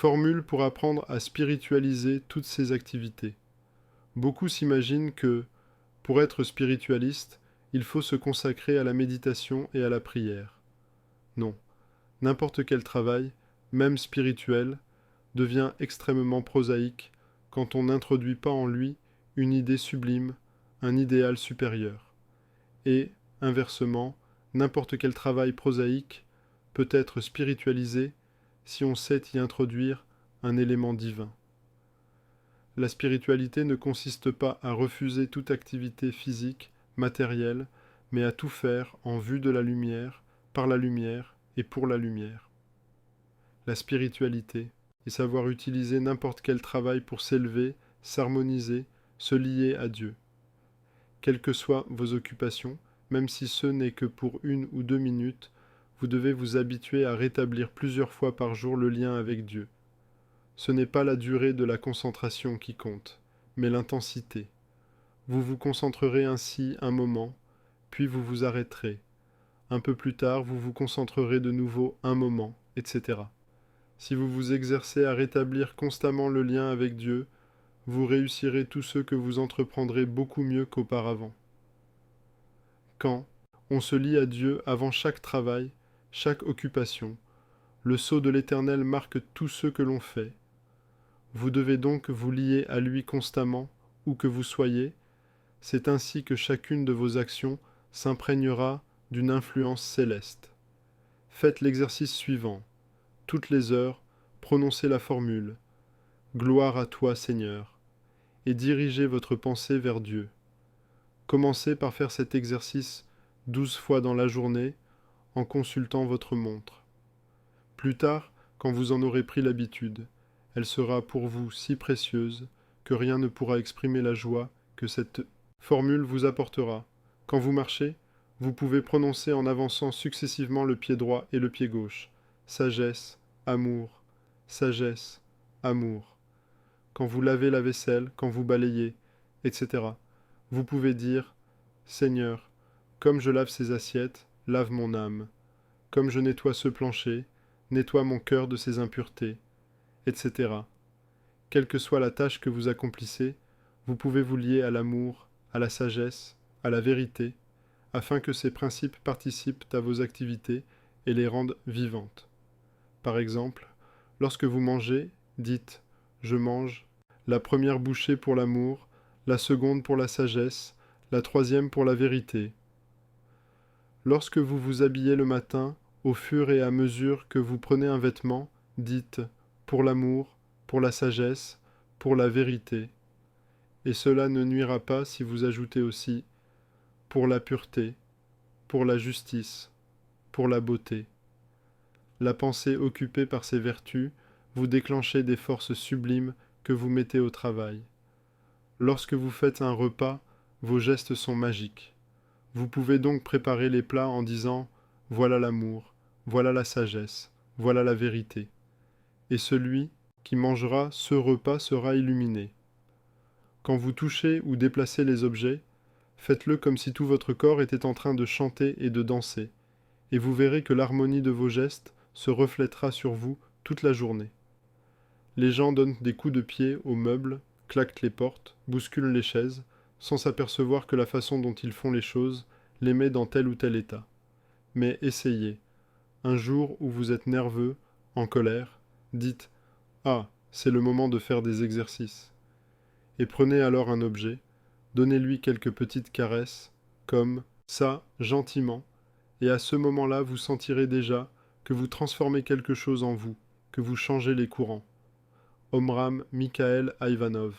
Formule pour apprendre à spiritualiser toutes ces activités. Beaucoup s'imaginent que, pour être spiritualiste, il faut se consacrer à la méditation et à la prière. Non, n'importe quel travail, même spirituel, devient extrêmement prosaïque quand on n'introduit pas en lui une idée sublime, un idéal supérieur. Et, inversement, n'importe quel travail prosaïque peut être spiritualisé si on sait y introduire un élément divin. La spiritualité ne consiste pas à refuser toute activité physique, matérielle, mais à tout faire en vue de la lumière, par la lumière et pour la lumière. La spiritualité est savoir utiliser n'importe quel travail pour s'élever, s'harmoniser, se lier à Dieu. Quelles que soient vos occupations, même si ce n'est que pour 1 ou 2 minutes, vous devez vous habituer à rétablir plusieurs fois par jour le lien avec Dieu. Ce n'est pas la durée de la concentration qui compte, mais l'intensité. Vous vous concentrerez ainsi un moment, puis vous vous arrêterez. Un peu plus tard, vous vous concentrerez de nouveau un moment, etc. Si vous vous exercez à rétablir constamment le lien avec Dieu, vous réussirez tout ce que vous entreprendrez beaucoup mieux qu'auparavant. Quand on se lie à Dieu avant chaque travail, chaque occupation, le sceau de l'Éternel marque tout ce que l'on fait. Vous devez donc vous lier à lui constamment, où que vous soyez. C'est ainsi que chacune de vos actions s'imprégnera d'une influence céleste. Faites l'exercice suivant. Toutes les heures, prononcez la formule « Gloire à toi, Seigneur » et dirigez votre pensée vers Dieu. Commencez par faire cet exercice 12 fois dans la journée en consultant votre montre. Plus tard, quand vous en aurez pris l'habitude, elle sera pour vous si précieuse que rien ne pourra exprimer la joie que cette formule vous apportera. Quand vous marchez, vous pouvez prononcer en avançant successivement le pied droit et le pied gauche. Sagesse, amour, sagesse, amour. Quand vous lavez la vaisselle, quand vous balayez, etc. Vous pouvez dire « Seigneur, comme je lave ces assiettes, lave mon âme. Comme je nettoie ce plancher, nettoie mon cœur de ses impuretés, etc. » Quelle que soit la tâche que vous accomplissez, vous pouvez vous lier à l'amour, à la sagesse, à la vérité, afin que ces principes participent à vos activités et les rendent vivantes. Par exemple, lorsque vous mangez, dites « Je mange », la première bouchée pour l'amour, la seconde pour la sagesse, la troisième pour la vérité. Lorsque vous vous habillez le matin, au fur et à mesure que vous prenez un vêtement, dites « Pour l'amour », pour la sagesse, pour la vérité. Et cela ne nuira pas si vous ajoutez aussi « pour la pureté », pour la justice, pour la beauté. La pensée occupée par ces vertus, vous déclenchez des forces sublimes que vous mettez au travail. Lorsque vous faites un repas, vos gestes sont magiques. Vous pouvez donc préparer les plats en disant « Voilà l'amour, voilà la sagesse, voilà la vérité ». Et celui qui mangera ce repas sera illuminé. Quand vous touchez ou déplacez les objets, faites-le comme si tout votre corps était en train de chanter et de danser, et vous verrez que l'harmonie de vos gestes se reflètera sur vous toute la journée. Les gens donnent des coups de pied aux meubles, claquent les portes, bousculent les chaises, sans s'apercevoir que la façon dont ils font les choses les met dans tel ou tel état. Mais essayez. Un jour où vous êtes nerveux, en colère, dites « Ah, c'est le moment de faire des exercices ». Et prenez alors un objet, donnez-lui quelques petites caresses, comme ça, gentiment, et à ce moment-là, vous sentirez déjà que vous transformez quelque chose en vous, que vous changez les courants. Omram Mikhaël Ivanov.